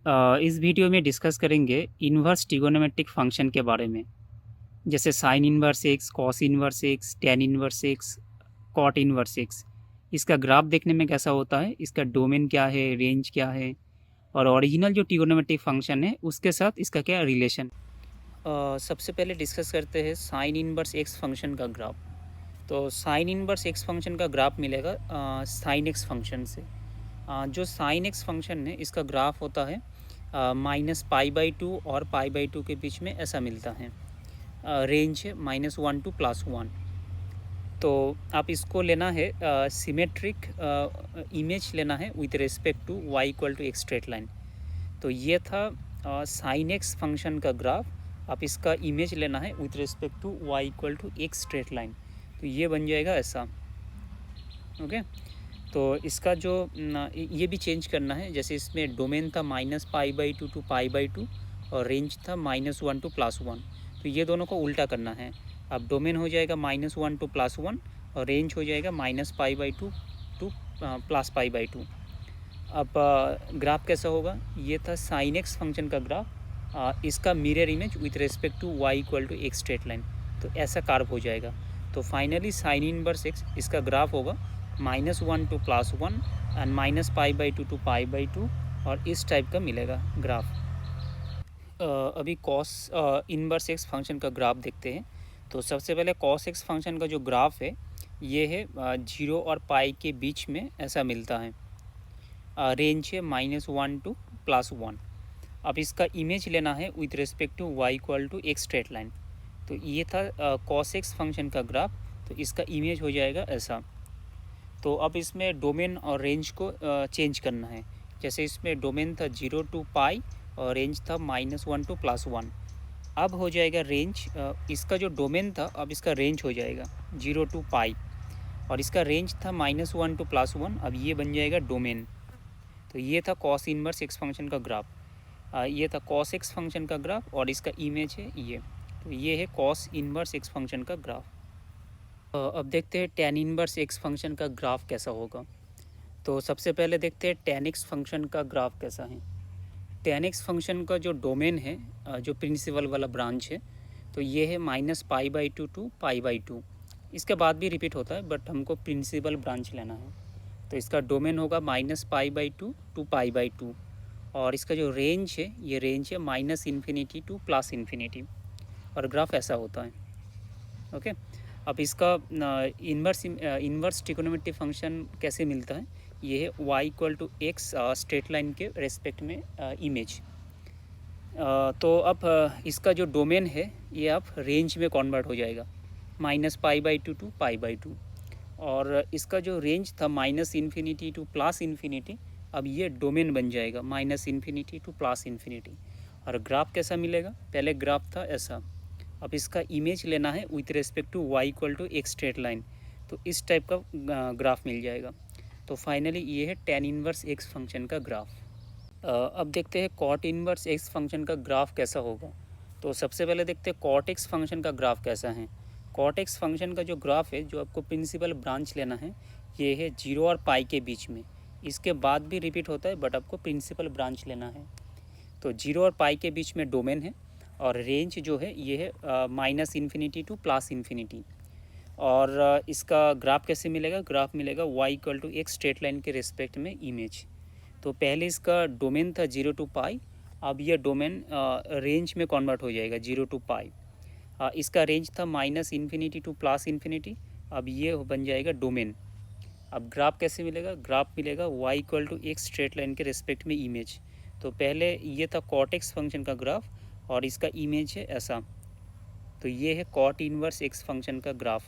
इस वीडियो में डिस्कस करेंगे इन्वर्स ट्रिगोनोमेट्रिक फंक्शन के बारे में, जैसे sine inverse x, cos inverse x, tan inverse x, cot inverse x. इसका ग्राफ देखने में कैसा होता है, इसका डोमेन क्या है, रेंज क्या है, और ओरिजिनल जो ट्रिगोनोमेट्रिक फंक्शन है उसके साथ इसका क्या रिलेशन। सबसे पहले डिस्कस करते हैं साइन इन्वर्स एक्स फंक्शन का ग्राफ। तो साइन इन्वर्स एक्स फंक्शन का ग्राफ मिलेगा साइन एक्स फंक्शन से। जो साइन एक्स फंक्शन है इसका ग्राफ होता है -π/2 और π/2 के बीच में ऐसा मिलता है। रेंज है -1 to +1। तो आप इसको लेना है सिमेट्रिक इमेज लेना है विथ रिस्पेक्ट टू y = एक स्ट्रेट लाइन। तो ये था साइन एक्स फंक्शन का ग्राफ। आप इसका इमेज लेना है विथ रिस्पेक्ट टू y = एक स्ट्रेट लाइन। तो ये बन जाएगा ऐसा। ओके, तो इसका जो ये भी चेंज करना है, जैसे इसमें डोमेन था -π/2 to π/2 और रेंज था -1 to +1। तो ये दोनों को उल्टा करना है। अब डोमेन हो जाएगा -1 to +1 और रेंज हो जाएगा -π/2 to +π/2। अब ग्राफ कैसा होगा, ये था साइन एक्स फंक्शन का ग्राफ। इसका mirror image with respect to y = एक स्ट्रेट लाइन। तो ऐसा कार्व हो जाएगा। तो फाइनली साइन इनवर्स एक्स इसका ग्राफ होगा -1 to +1 एंड -π/2 to π/2 और इस टाइप का मिलेगा ग्राफ। अभी कॉस इनवर्स एक्स फंक्शन का ग्राफ देखते हैं। तो सबसे पहले कॉस एक्स फंक्शन का जो ग्राफ है ये है 0 और पाई के बीच में ऐसा मिलता है। रेंज है -1 to +1। अब इसका इमेज लेना है विथ रिस्पेक्ट टू y = एक स्ट्रेट लाइन। तो ये था कॉस एक्स फंक्शन का ग्राफ। तो इसका इमेज हो जाएगा ऐसा। तो अब इसमें डोमेन और रेंज को चेंज करना है। जैसे इसमें डोमेन था 0 to पाई और रेंज था -1 to +1। अब हो जाएगा रेंज, इसका जो डोमेन था अब इसका रेंज हो जाएगा 0 to पाई और इसका रेंज था -1 to +1। अब ये बन जाएगा डोमेन। तो ये था कॉस इनवर्स एक्स फंक्शन का ग्राफ। ये था कॉस एक्स फंक्शन का ग्राफ और इसका इमेज है ये। तो ये है कॉस इनवर्स एक्स फंक्शन का ग्राफ। अब देखते हैं टैन इनवर्स एक्स फंक्शन का ग्राफ कैसा होगा। तो सबसे पहले देखते हैं टैन एक्स फंक्शन का ग्राफ कैसा है। टैन एक्स फंक्शन का जो डोमेन है, जो प्रिंसिपल वाला ब्रांच है, तो ये है -π/2 to π/2। इसके बाद भी रिपीट होता है बट हमको प्रिंसिपल ब्रांच लेना है। तो इसका डोमेन होगा -π/2 to π/2 और इसका जो रेंज है ये रेंज है -∞ to +∞। और ग्राफ ऐसा होता है। ओके, अब इसका इन्वर्स ट्रिगोनोमेट्रिक फंक्शन कैसे मिलता है, ये है y = x स्ट्रेट लाइन के रेस्पेक्ट में इमेज। तो अब इसका जो डोमेन है ये अब रेंज में कन्वर्ट हो जाएगा -π/2 to π/2 और इसका जो रेंज था -∞ to +∞। अब ये डोमेन बन जाएगा -∞ to +∞। और ग्राफ कैसा मिलेगा, पहले ग्राफ था ऐसा। अब इसका इमेज लेना है विथ रिस्पेक्ट टू y = एक स्ट्रेट लाइन। तो इस टाइप का ग्राफ मिल जाएगा। तो फाइनली ये है टैन इनवर्स एक्स फंक्शन का ग्राफ। अब देखते हैं कॉट इनवर्स एक्स फंक्शन का ग्राफ कैसा होगा। तो सबसे पहले देखते हैं कॉट एक्स फंक्शन का ग्राफ कैसा है। कॉट एक्स फंक्शन का जो ग्राफ है, जो आपको प्रिंसिपल ब्रांच लेना है, ये है 0 और पाई के बीच में। इसके बाद भी रिपीट होता है बट आपको प्रिंसिपल ब्रांच लेना है। तो 0 और पाई के बीच में डोमेन है और रेंज जो है ये है -∞ to +∞। और इसका ग्राफ कैसे मिलेगा, ग्राफ मिलेगा y = एक स्ट्रेट लाइन के रिस्पेक्ट में इमेज। तो पहले इसका डोमेन था 0 to पाई, अब ये डोमेन रेंज में कन्वर्ट हो जाएगा 0 to पाई। इसका रेंज था -∞ to +∞। अब ये बन जाएगा डोमेन। अब ग्राफ कैसे मिलेगा, ग्राफ मिलेगा y = एक स्ट्रेट लाइन के रिस्पेक्ट में इमेज। तो पहले ये था कॉट एक्स फंक्शन का ग्राफ और इसका इमेज है ऐसा। तो ये है कॉट इनवर्स एक्स फंक्शन का ग्राफ।